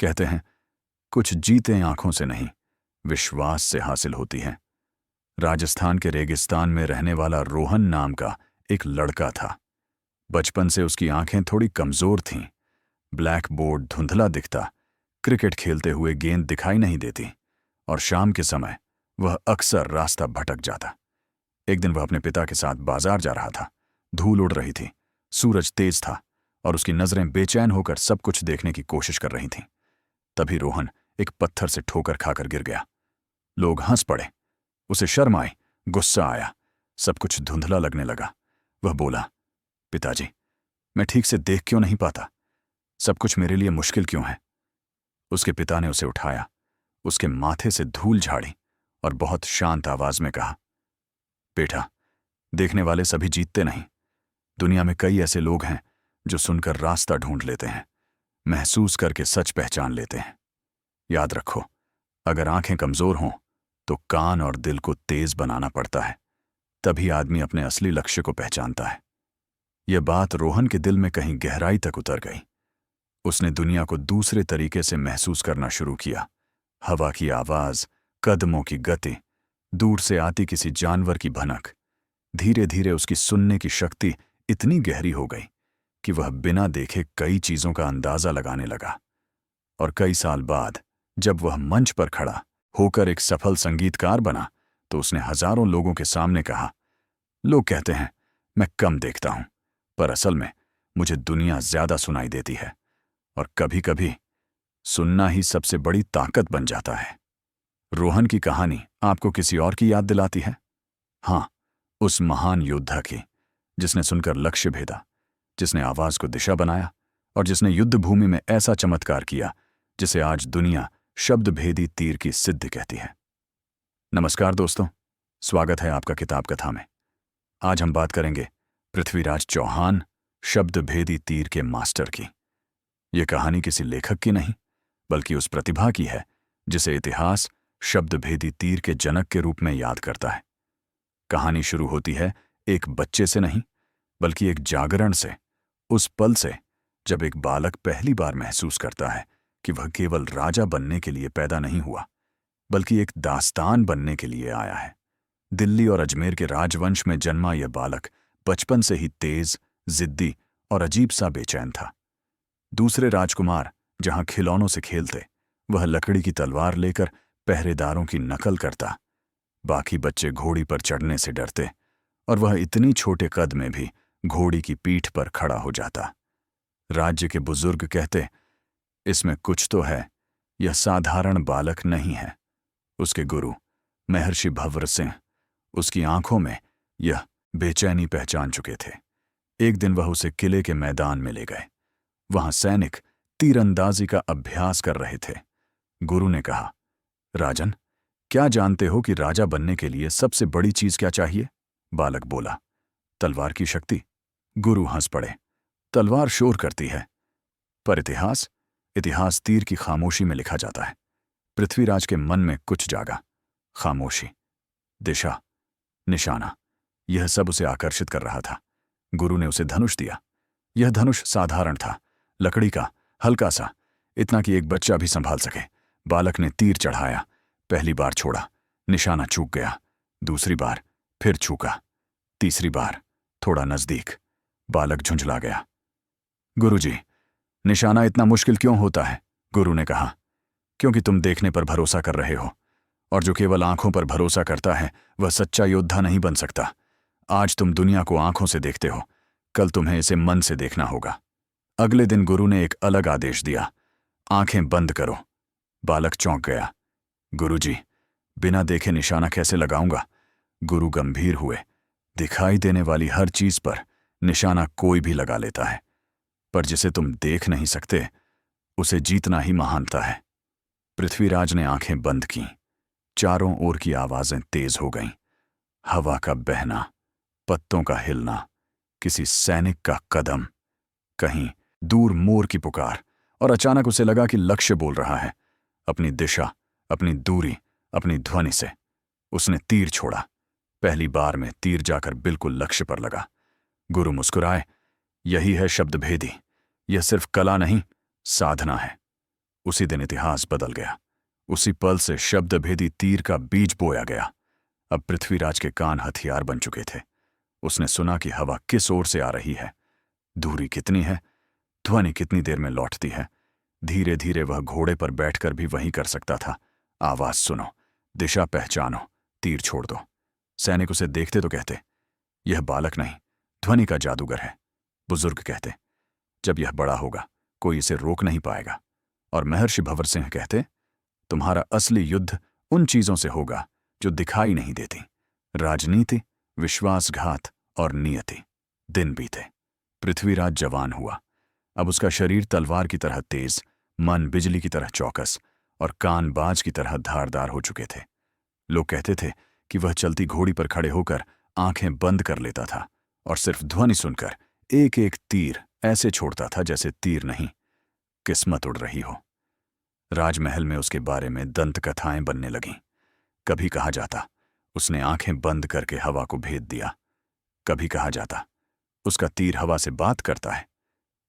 कहते हैं कुछ जीतें आंखों से नहीं, विश्वास से हासिल होती हैं। राजस्थान के रेगिस्तान में रहने वाला रोहन नाम का एक लड़का था। बचपन से उसकी आंखें थोड़ी कमजोर थीं। ब्लैक बोर्ड धुंधला दिखता, क्रिकेट खेलते हुए गेंद दिखाई नहीं देती और शाम के समय वह अक्सर रास्ता भटक जाता। एक दिन वह अपने पिता के साथ बाजार जा रहा था। धूल उड़ रही थी, सूरज तेज था और उसकी नजरें बेचैन होकर सब कुछ देखने की कोशिश कर रही थीं। तभी रोहन एक पत्थर से ठोकर खाकर गिर गया। लोग हंस पड़े, उसे शर्म आई, गुस्सा आया, सब कुछ धुंधला लगने लगा। वह बोला, पिताजी, मैं ठीक से देख क्यों नहीं पाता? सब कुछ मेरे लिए मुश्किल क्यों है? उसके पिता ने उसे उठाया, उसके माथे से धूल झाड़ी और बहुत शांत आवाज में कहा, बेटा, देखने वाले सभी जीतते नहीं। दुनिया में कई ऐसे लोग हैं जो सुनकर रास्ता ढूंढ लेते हैं, महसूस करके सच पहचान लेते हैं। याद रखो, अगर आंखें कमजोर हों तो कान और दिल को तेज बनाना पड़ता है, तभी आदमी अपने असली लक्ष्य को पहचानता है। यह बात रोहन के दिल में कहीं गहराई तक उतर गई। उसने दुनिया को दूसरे तरीके से महसूस करना शुरू किया। हवा की आवाज, कदमों की गति, दूर से आती किसी जानवर की भनक। धीरे धीरे उसकी सुनने की शक्ति इतनी गहरी हो गई कि वह बिना देखे कई चीजों का अंदाजा लगाने लगा। और कई साल बाद जब वह मंच पर खड़ा होकर एक सफल संगीतकार बना तो उसने हजारों लोगों के सामने कहा, लोग कहते हैं मैं कम देखता हूं, पर असल में मुझे दुनिया ज्यादा सुनाई देती है और कभी कभी सुनना ही सबसे बड़ी ताकत बन जाता है। रोहन की कहानी आपको किसी और की याद दिलाती है? हां, उस महान योद्धा की, जिसने सुनकर लक्ष्य भेदा, जिसने आवाज को दिशा बनाया और जिसने युद्ध भूमि में ऐसा चमत्कार किया जिसे आज दुनिया शब्द भेदी तीर की सिद्धि कहती है। नमस्कार दोस्तों, स्वागत है आपका किताब कथा में। आज हम बात करेंगे पृथ्वीराज चौहान, शब्द भेदी तीर के मास्टर की। यह कहानी किसी लेखक की नहीं, बल्कि उस प्रतिभा की है जिसे इतिहास शब्द भेदी तीर के जनक के रूप में याद करता है। कहानी शुरू होती है एक बच्चे से नहीं, बल्कि एक जागरण से, उस पल से जब एक बालक पहली बार महसूस करता है कि वह केवल राजा बनने के लिए पैदा नहीं हुआ, बल्कि एक दास्तान बनने के लिए आया है। दिल्ली और अजमेर के राजवंश में जन्मा यह बालक बचपन से ही तेज, जिद्दी और अजीब सा बेचैन था। दूसरे राजकुमार जहां खिलौनों से खेलते, वह लकड़ी की तलवार लेकर पहरेदारों की नकल करता। बाकी बच्चे घोड़ी पर चढ़ने से डरते और वह इतनी छोटे कद में भी घोड़ी की पीठ पर खड़ा हो जाता। राज्य के बुजुर्ग कहते, इसमें कुछ तो है, यह साधारण बालक नहीं है। उसके गुरु महर्षि भंवर सिंह उसकी आंखों में यह बेचैनी पहचान चुके थे। एक दिन वह उसे किले के मैदान में ले गए। वहां सैनिक तीरंदाजी का अभ्यास कर रहे थे। गुरु ने कहा, राजन, क्या जानते हो कि राजा बनने के लिए सबसे बड़ी चीज क्या चाहिए? बालक बोला, तलवार की शक्ति। गुरु हंस पड़े, तलवार शोर करती है, पर इतिहास तीर की खामोशी में लिखा जाता है। पृथ्वीराज के मन में कुछ जागा। खामोशी, दिशा, निशाना, यह सब उसे आकर्षित कर रहा था। गुरु ने उसे धनुष दिया। यह धनुष साधारण था, लकड़ी का, हल्का सा, इतना कि एक बच्चा भी संभाल सके। बालक ने तीर चढ़ाया, पहली बार छोड़ा, निशाना चूक गया। दूसरी बार फिर चूका, तीसरी बार थोड़ा नजदीक। बालक झुंझला गया। गुरुजी, निशाना इतना मुश्किल क्यों होता है? गुरु ने कहा, क्योंकि तुम देखने पर भरोसा कर रहे हो, और जो केवल आंखों पर भरोसा करता है वह सच्चा योद्धा नहीं बन सकता। आज तुम दुनिया को आंखों से देखते हो, कल तुम्हें इसे मन से देखना होगा। अगले दिन गुरु ने एक अलग आदेश दिया, आंखें बंद करो। बालक चौंक गया। गुरुजी, बिना देखे निशाना कैसे लगाऊंगा? गुरु गंभीर हुए। दिखाई देने वाली हर चीज पर निशाना कोई भी लगा लेता है, पर जिसे तुम देख नहीं सकते उसे जीतना ही महानता है। पृथ्वीराज ने आंखें बंद की। चारों ओर की आवाजें तेज हो गईं। हवा का बहना, पत्तों का हिलना, किसी सैनिक का कदम, कहीं दूर मोर की पुकार, और अचानक उसे लगा कि लक्ष्य बोल रहा है, अपनी दिशा, अपनी दूरी, अपनी ध्वनि से। उसने तीर छोड़ा। पहली बार में तीर जाकर बिल्कुल लक्ष्य पर लगा। गुरु मुस्कुराए, यही है शब्द भेदी। यह सिर्फ कला नहीं, साधना है। उसी दिन इतिहास बदल गया। उसी पल से शब्दभेदी तीर का बीज बोया गया। अब पृथ्वीराज के कान हथियार बन चुके थे। उसने सुना कि हवा किस ओर से आ रही है, दूरी कितनी है, ध्वनि कितनी देर में लौटती है। धीरे धीरे वह घोड़े पर बैठकर भी वही कर सकता था। आवाज सुनो, दिशा पहचानो, तीर छोड़ दो। सैनिक उसे देखते तो कहते, यह बालक नहीं, ध्वनि का जादूगर है। बुजुर्ग कहते, जब यह बड़ा होगा कोई इसे रोक नहीं पाएगा। और महर्षि भंवर सिंह कहते, तुम्हारा असली युद्ध उन चीजों से होगा जो दिखाई नहीं देती, राजनीति, विश्वासघात और नियति। दिन बीते। पृथ्वीराज जवान हुआ। अब उसका शरीर तलवार की तरह तेज, मन बिजली की तरह चौकस और कान बाज की तरह धारदार हो चुके थे। लोग कहते थे कि वह चलती घोड़ी पर खड़े होकर आंखें बंद कर लेता था और सिर्फ ध्वनि सुनकर एक एक तीर ऐसे छोड़ता था जैसे तीर नहीं, किस्मत उड़ रही हो। राजमहल में उसके बारे में दंत कथाएं बनने लगीं। कभी कहा जाता, उसने आंखें बंद करके हवा को भेद दिया। कभी कहा जाता, उसका तीर हवा से बात करता है।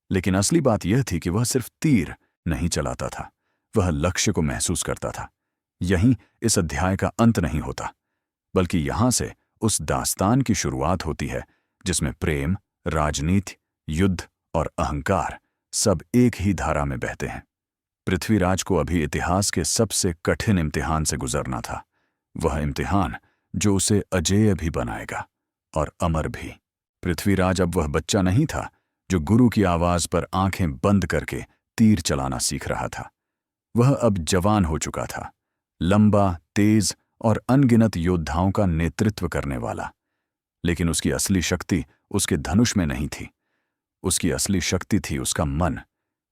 लेकिन असली बात यह थी कि वह सिर्फ तीर नहीं चलाता था, वह लक्ष्य को महसूस करता था। यहीं इस अध्याय का अंत नहीं होता, बल्कि यहां से उस दास्तान की शुरुआत होती है जिसमें प्रेम, राजनीति, युद्ध और अहंकार सब एक ही धारा में बहते हैं। पृथ्वीराज को अभी इतिहास के सबसे कठिन इम्तिहान से गुजरना था, वह इम्तिहान जो उसे अजेय भी बनाएगा और अमर भी। पृथ्वीराज अब वह बच्चा नहीं था जो गुरु की आवाज पर आंखें बंद करके तीर चलाना सीख रहा था। वह अब जवान हो चुका था, लंबा, तेज और अनगिनत योद्धाओं का नेतृत्व करने वाला। लेकिन उसकी असली शक्ति उसके धनुष में नहीं थी। उसकी असली शक्ति थी उसका मन,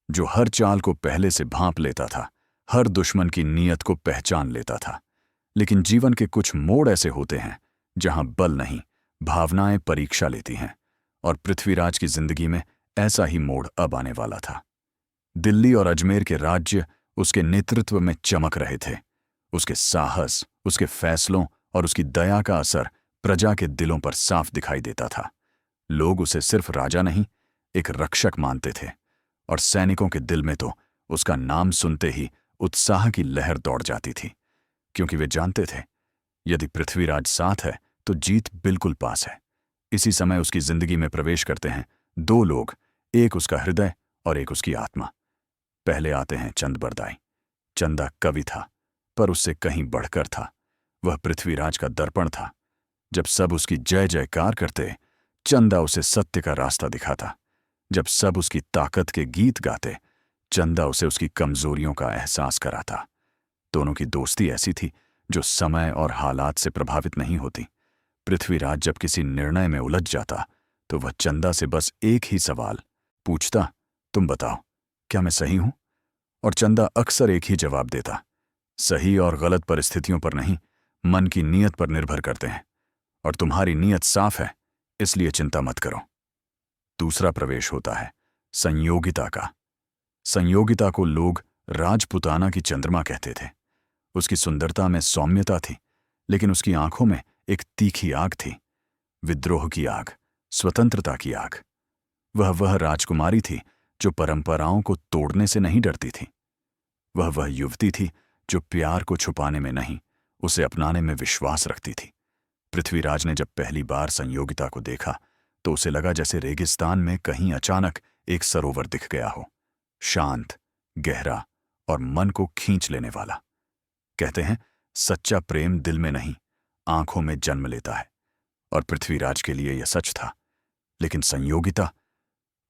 जो हर चाल को पहले से भांप लेता था, हर दुश्मन की नीयत को पहचान लेता था। लेकिन जीवन के कुछ मोड़ ऐसे होते हैं जहां बल नहीं, भावनाएं परीक्षा लेती हैं, और पृथ्वीराज की जिंदगी में ऐसा ही मोड़ अब आने वाला था। दिल्ली और अजमेर के राज्य उसके नेतृत्व में चमक रहे थे। उसके साहस, उसके फैसलों और उसकी दया का असर प्रजा के दिलों पर साफ दिखाई देता था। लोग उसे सिर्फ राजा नहीं, एक रक्षक मानते थे, और सैनिकों के दिल में तो उसका नाम सुनते ही उत्साह की लहर दौड़ जाती थी, क्योंकि वे जानते थे यदि पृथ्वीराज साथ है तो जीत बिल्कुल पास है। इसी समय उसकी जिंदगी में प्रवेश करते हैं दो लोग, एक उसका हृदय और एक उसकी आत्मा। पहले आते हैं चंद बरदाई। चंदा कवि था, पर उससे कहीं बढ़कर था। वह पृथ्वीराज का दर्पण था। जब सब उसकी जय जयकार करते, चंदा उसे सत्य का रास्ता दिखाता। जब सब उसकी ताकत के गीत गाते, चंदा उसे उसकी कमजोरियों का एहसास कराता। दोनों की दोस्ती ऐसी थी जो समय और हालात से प्रभावित नहीं होती। पृथ्वीराज जब किसी निर्णय में उलझ जाता तो वह चंदा से बस एक ही सवाल पूछता, तुम बताओ, क्या मैं सही हूं? और चंदा अक्सर एक ही जवाब देता, सही और गलत परिस्थितियों पर नहीं, मन की नीयत पर निर्भर करते हैं, और तुम्हारी नीयत साफ है, इसलिए चिंता मत करो। दूसरा प्रवेश होता है संयोगिता का। संयोगिता को लोग राजपुताना की चंद्रमा कहते थे। उसकी सुंदरता में सौम्यता थी, लेकिन उसकी आंखों में एक तीखी आग थी, विद्रोह की आग, स्वतंत्रता की आग। वह राजकुमारी थी जो परंपराओं को तोड़ने से नहीं डरती थी। वह युवती थी जो प्यार को छुपाने में नहीं, उसे अपनाने में विश्वास रखती थी। पृथ्वीराज ने जब पहली बार संयोगिता को देखा तो उसे लगा जैसे रेगिस्तान में कहीं अचानक एक सरोवर दिख गया हो, शांत, गहरा और मन को खींच लेने वाला। कहते हैं सच्चा प्रेम दिल में नहीं, आंखों में जन्म लेता है, और पृथ्वीराज के लिए यह सच था। लेकिन संयोगिता,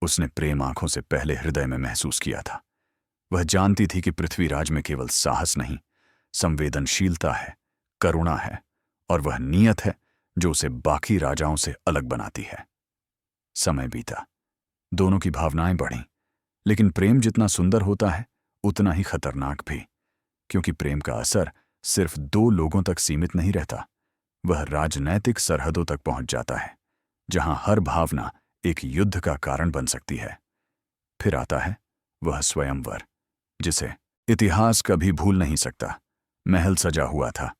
उसने प्रेम आंखों से पहले हृदय में महसूस किया था। वह जानती थी कि पृथ्वीराज में केवल साहस नहीं, संवेदनशीलता है, करुणा है, और वह नीयत है जो उसे बाकी राजाओं से अलग बनाती है। समय बीता, दोनों की भावनाएं बढ़ीं, लेकिन प्रेम जितना सुंदर होता है उतना ही खतरनाक भी, क्योंकि प्रेम का असर सिर्फ दो लोगों तक सीमित नहीं रहता, वह राजनैतिक सरहदों तक पहुंच जाता है, जहां हर भावना एक युद्ध का कारण बन सकती है। फिर आता है वह स्वयंवर, जिसे इतिहास कभी भूल नहीं सकता। महल सजा हुआ था,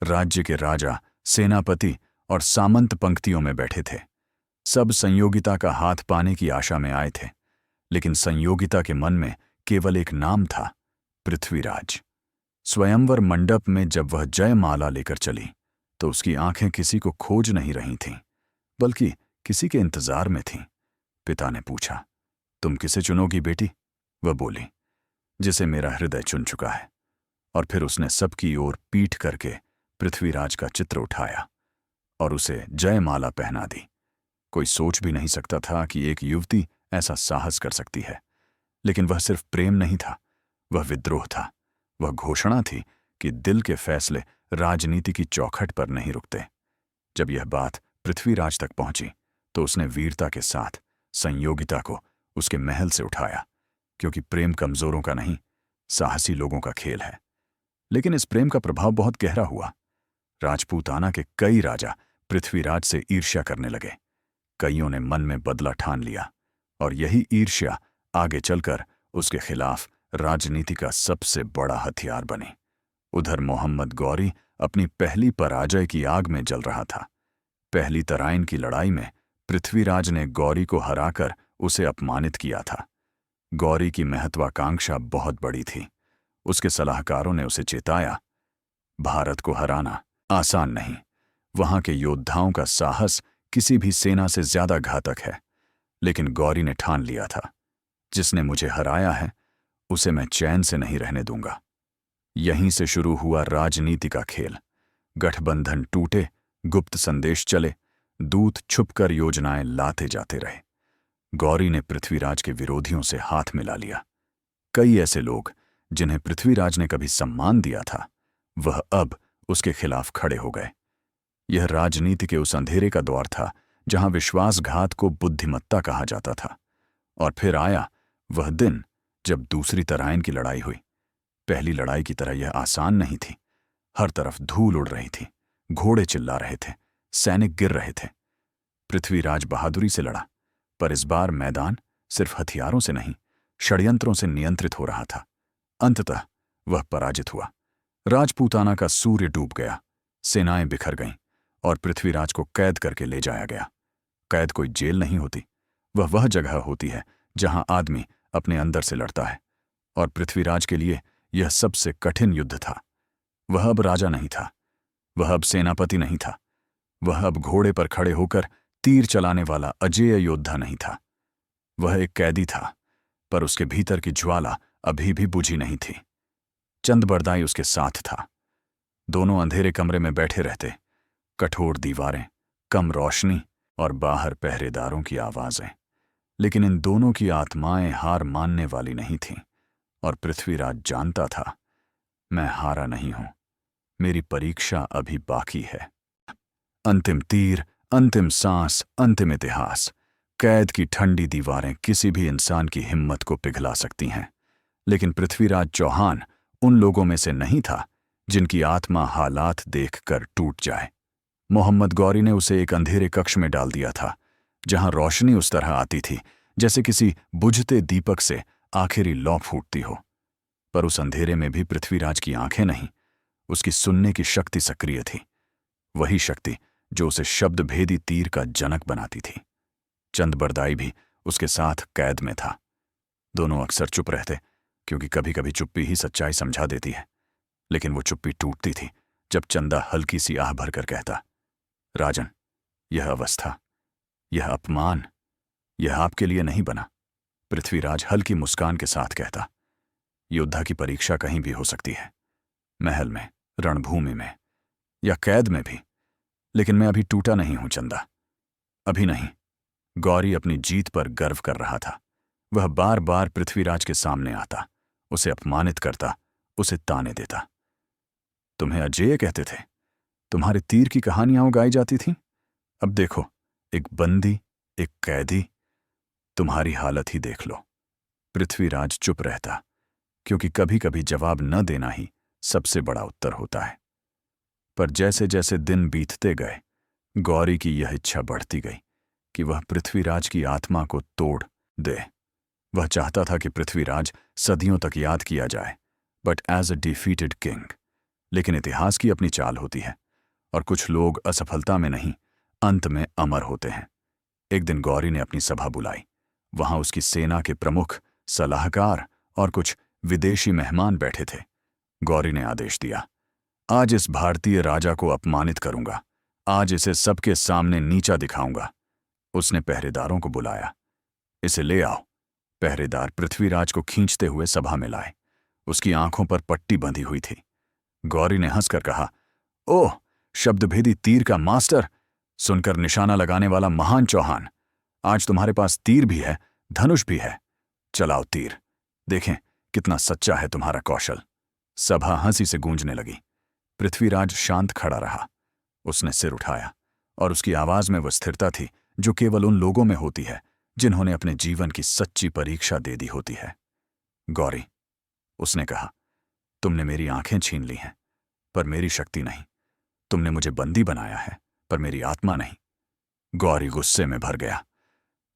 राज्य के राजा, सेनापति और सामंत पंक्तियों में बैठे थे। सब संयोगिता का हाथ पाने की आशा में आए थे, लेकिन संयोगिता के मन में केवल एक नाम था, पृथ्वीराज। स्वयंवर मंडप में जब वह जयमाला लेकर चली तो उसकी आंखें किसी को खोज नहीं रही थीं, बल्कि किसी के इंतजार में थीं। पिता ने पूछा, तुम किसे चुनोगी बेटी? वह बोली, जिसे मेरा हृदय चुन चुका है। और फिर उसने सबकी ओर पीठ करके पृथ्वीराज का चित्र उठाया और उसे जयमाला पहना दी। कोई सोच भी नहीं सकता था कि एक युवती ऐसा साहस कर सकती है। लेकिन वह सिर्फ प्रेम नहीं था, वह विद्रोह था। वह घोषणा थी कि दिल के फैसले राजनीति की चौखट पर नहीं रुकते। जब यह बात पृथ्वीराज तक पहुंची तो उसने वीरता के साथ संयोगिता को उसके महल से उठाया, क्योंकि प्रेम कमजोरों का नहीं, साहसी लोगों का खेल है। लेकिन इस प्रेम का प्रभाव बहुत गहरा हुआ। राजपूताना के कई राजा पृथ्वीराज से ईर्ष्या करने लगे। कईयों ने मन में बदला ठान लिया और यही ईर्ष्या आगे चलकर उसके खिलाफ राजनीति का सबसे बड़ा हथियार बनी। उधर मोहम्मद गौरी अपनी पहली पराजय की आग में जल रहा था। पहली तराइन की लड़ाई में पृथ्वीराज ने गौरी को हराकर उसे अपमानित किया था। गौरी की महत्वाकांक्षा बहुत बड़ी थी। उसके सलाहकारों ने उसे चेताया, भारत को हराना आसान नहीं। वहां के योद्धाओं का साहस किसी भी सेना से ज्यादा घातक है। लेकिन गौरी ने ठान लिया था, जिसने मुझे हराया है उसे मैं चैन से नहीं रहने दूंगा। यहीं से शुरू हुआ राजनीति का खेल। गठबंधन टूटे, गुप्त संदेश चले, दूत छुपकर योजनाएं लाते जाते रहे। गौरी ने पृथ्वीराज के विरोधियों से हाथ मिला लिया। कई ऐसे लोग जिन्हें पृथ्वीराज ने कभी सम्मान दिया था, वह अब उसके खिलाफ खड़े हो गए। यह राजनीति के उस अंधेरे का दौर था जहां विश्वासघात को बुद्धिमत्ता कहा जाता था। और फिर आया वह दिन जब दूसरी तराइन की लड़ाई हुई। पहली लड़ाई की तरह यह आसान नहीं थी। हर तरफ धूल उड़ रही थी, घोड़े चिल्ला रहे थे, सैनिक गिर रहे थे। पृथ्वीराज बहादुरी से लड़ा, पर इस बार मैदान सिर्फ हथियारों से नहीं, षड्यंत्रों से नियंत्रित हो रहा था। अंततः वह पराजित हुआ। राजपूताना का सूर्य डूब गया, सेनाएं बिखर गईं और पृथ्वीराज को कैद करके ले जाया गया। कैद कोई जेल नहीं होती, वह जगह होती है जहां आदमी अपने अंदर से लड़ता है। और पृथ्वीराज के लिए यह सबसे कठिन युद्ध था। वह अब राजा नहीं था, वह अब सेनापति नहीं था, वह अब घोड़े पर खड़े होकर तीर चलाने वाला अजेय योद्धा नहीं था। वह एक कैदी था, पर उसके भीतर की ज्वाला अभी भी बुझी नहीं थी। चंदबरदाई उसके साथ था। दोनों अंधेरे कमरे में बैठे रहते, कठोर दीवारें, कम रोशनी और बाहर पहरेदारों की आवाजें। लेकिन इन दोनों की आत्माएं हार मानने वाली नहीं थीं। और पृथ्वीराज जानता था, मैं हारा नहीं हूं, मेरी परीक्षा अभी बाकी है। अंतिम तीर, अंतिम सांस, अंतिम इतिहास। कैद की ठंडी दीवारें किसी भी इंसान की हिम्मत को पिघला सकती हैं। लेकिन पृथ्वीराज चौहान उन लोगों में से नहीं था जिनकी आत्मा हालात देखकर टूट जाए। मोहम्मद गौरी ने उसे एक अंधेरे कक्ष में डाल दिया था, जहां रोशनी उस तरह आती थी जैसे किसी बुझते दीपक से आखिरी लौ फूटती हो। पर उस अंधेरे में भी पृथ्वीराज की आंखें नहीं, उसकी सुनने की शक्ति सक्रिय थी। वही शक्ति जो उसे शब्दभेदी तीर का जनक बनाती थी। चंदबरदाई भी उसके साथ कैद में था। दोनों अक्सर चुप रहते, क्योंकि कभी कभी चुप्पी ही सच्चाई समझा देती है। लेकिन वो चुप्पी टूटती थी जब चंदा हल्की सी आह भरकर कहता, राजन, यह अवस्था, यह अपमान, यह आपके लिए नहीं बना। पृथ्वीराज हल्की मुस्कान के साथ कहता, योद्धा की परीक्षा कहीं भी हो सकती है, महल में, रणभूमि में या कैद में भी। लेकिन मैं अभी टूटा नहीं हूं चंदा, अभी नहीं। गौरी अपनी जीत पर गर्व कर रहा था। वह बार बार पृथ्वीराज के सामने आता, उसे अपमानित करता, उसे ताने देता। तुम्हें अजेय कहते थे, तुम्हारे तीर की कहानियां गाई जाती थीं। अब देखो, एक बंदी, एक कैदी, तुम्हारी हालत ही देख लो। पृथ्वीराज चुप रहता, क्योंकि कभी कभी जवाब न देना ही सबसे बड़ा उत्तर होता है। पर जैसे जैसे दिन बीतते गए, गौरी की यह इच्छा बढ़ती गई कि वह पृथ्वीराज की आत्मा को तोड़ दे। वह चाहता था कि पृथ्वीराज सदियों तक याद किया जाए, but as a defeated king. लेकिन इतिहास की अपनी चाल होती है, और कुछ लोग असफलता में नहीं, अंत में अमर होते हैं। एक दिन गौरी ने अपनी सभा बुलाई। वहां उसकी सेना के प्रमुख, सलाहकार और कुछ विदेशी मेहमान बैठे थे। गौरी ने आदेश दिया, आज इस भारतीय राजा को अपमानित करूंगा, आज इसे सबके सामने नीचा दिखाऊंगा। उसने पहरेदारों को बुलाया, इसे ले आओ। पहरेदार पृथ्वीराज को खींचते हुए सभा में लाए। उसकी आंखों पर पट्टी बंधी हुई थी। गौरी ने हंसकर कहा, ओह, शब्दभेदी तीर का मास्टर, सुनकर निशाना लगाने वाला महान चौहान, आज तुम्हारे पास तीर भी है, धनुष भी है। चलाओ तीर, देखें कितना सच्चा है तुम्हारा कौशल। सभा हंसी से गूंजने लगी। पृथ्वीराज शांत खड़ा रहा। उसने सिर उठाया और उसकी आवाज में वह स्थिरता थी जो केवल उन लोगों में होती है जिन्होंने अपने जीवन की सच्ची परीक्षा दे दी होती है। गौरी, उसने कहा, तुमने मेरी आंखें छीन ली हैं, पर मेरी शक्ति नहीं। तुमने मुझे बंदी बनाया है, पर मेरी आत्मा नहीं। गौरी गुस्से में भर गया।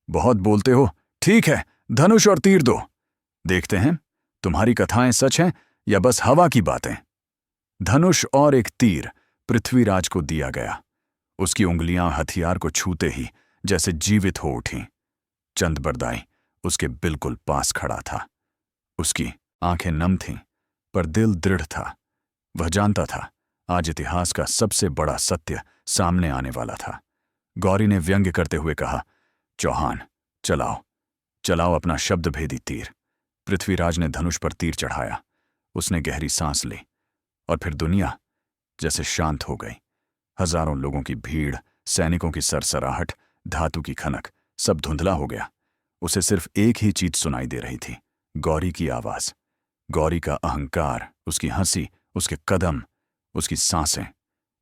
बहुत बोलते हो, ठीक है, धनुष और तीर दो, देखते हैं तुम्हारी कथाएं सच हैं या बस हवा की बातें। धनुष और एक तीर पृथ्वीराज को दिया गया। उसकी उंगलियां हथियार को छूते ही जैसे जीवित हो उठीं। चंदबरदाई उसके बिल्कुल पास खड़ा था। उसकी आंखें नम थीं, पर दिल दृढ़ था। वह जानता था आज इतिहास का सबसे बड़ा सत्य सामने आने वाला था। गौरी ने व्यंग्य करते हुए कहा, चौहान, चलाओ, चलाओ अपना शब्दभेदी तीर। पृथ्वीराज ने धनुष पर तीर चढ़ाया। उसने गहरी सांस ली और फिर दुनिया जैसे शांत हो गई। हजारों लोगों की भीड़, सैनिकों की सरसराहट, धातु की खनक, सब धुंधला हो गया। उसे सिर्फ एक ही चीज सुनाई दे रही थी, गौरी की आवाज, गौरी का अहंकार, उसकी हंसी, उसके कदम, उसकी सांसें।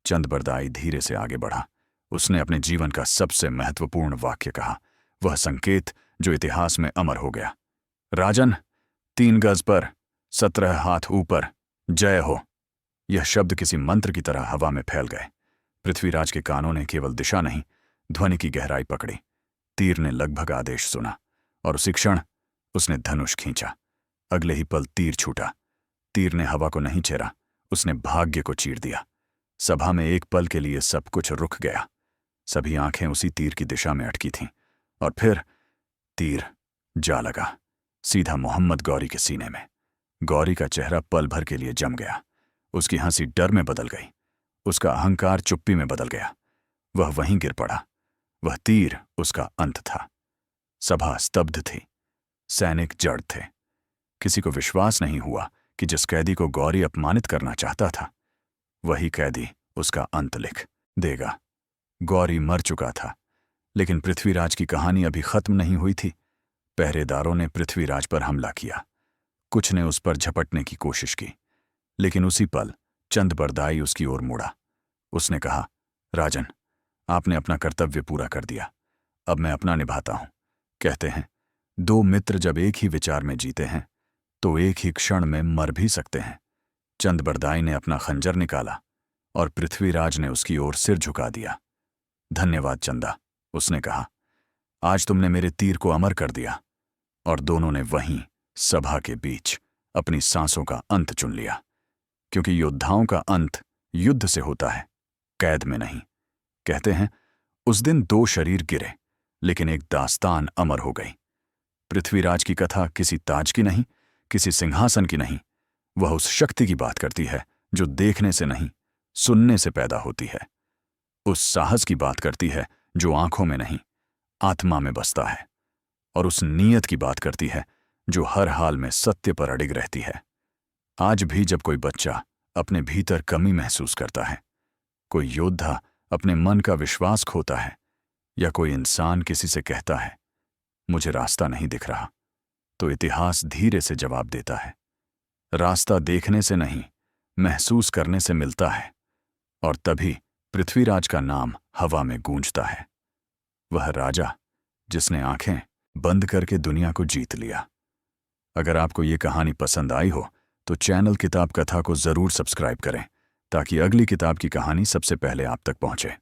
चंदबरदाई धीरे से आगे बढ़ा। उसने अपने जीवन का सबसे महत्वपूर्ण वाक्य कहा, वह संकेत जो इतिहास में अमर हो गया। राजन, 3 गज पर, 17 हाथ ऊपर, जय हो। यह शब्द किसी मंत्र की तरह हवा में फैल गए। पृथ्वीराज के कानों ने केवल दिशा नहीं, ध्वनि की गहराई पकड़ी। तीर ने लगभग आदेश सुना और उसी क्षण उसने धनुष खींचा। अगले ही पल तीर छूटा। तीर ने हवा को नहीं चेरा, उसने भाग्य को चीर दिया। सभा में एक पल के लिए सब कुछ रुक गया। सभी आंखें उसी तीर की दिशा में अटकी थीं और फिर तीर जा लगा सीधा मोहम्मद गौरी के सीने में। गौरी का चेहरा पल भर के लिए जम गया। उसकी हंसी डर में बदल गई, उसका अहंकार चुप्पी में बदल गया। वह वहीं गिर पड़ा। वह तीर उसका अंत था। सभा स्तब्ध थी। सैनिक जड़ थे। किसी को विश्वास नहीं हुआ कि जिस कैदी को गौरी अपमानित करना चाहता था, वही कैदी उसका अंत लिख देगा। गौरी मर चुका था, लेकिन पृथ्वीराज की कहानी अभी खत्म नहीं हुई थी। पहरेदारों ने पृथ्वीराज पर हमला किया। कुछ ने उस पर झपटने की कोशिश की, लेकिन उसी पल चंदबरदाई उसकी ओर मुड़ा। उसने कहा, राजन, आपने अपना कर्तव्य पूरा कर दिया, अब मैं अपना निभाता हूं। कहते हैं 2 मित्र जब एक ही विचार में जीते हैं तो एक ही क्षण में मर भी सकते हैं। चंदबरदाई ने अपना खंजर निकाला और पृथ्वीराज ने उसकी ओर सिर झुका दिया। धन्यवाद चंदा, उसने कहा, आज तुमने मेरे तीर को अमर कर दिया। और दोनों ने वहीं सभा के बीच अपनी सांसों का अंत चुन लिया, क्योंकि योद्धाओं का अंत युद्ध से होता है, कैद में नहीं। कहते हैं उस दिन 2 शरीर गिरे, लेकिन एक दास्तान अमर हो गई। पृथ्वीराज की कथा किसी ताज की नहीं, किसी सिंहासन की नहीं। वह उस शक्ति की बात करती है जो देखने से नहीं, सुनने से पैदा होती है। उस साहस की बात करती है जो आंखों में नहीं, आत्मा में बसता है। और उस नीयत की बात करती है जो हर हाल में सत्य पर अडिग रहती है। आज भी जब कोई बच्चा अपने भीतर कमी महसूस करता है, कोई योद्धा अपने मन का विश्वास खोता है, या कोई इंसान किसी से कहता है मुझे रास्ता नहीं दिख रहा, तो इतिहास धीरे से जवाब देता है, रास्ता देखने से नहीं, महसूस करने से मिलता है। और तभी पृथ्वीराज का नाम हवा में गूंजता है। वह राजा जिसने आंखें बंद करके दुनिया को जीत लिया। अगर आपको ये कहानी पसंद आई हो तो चैनल किताब कथा को जरूर सब्सक्राइब करें, ताकि अगली किताब की कहानी सबसे पहले आप तक पहुंचे।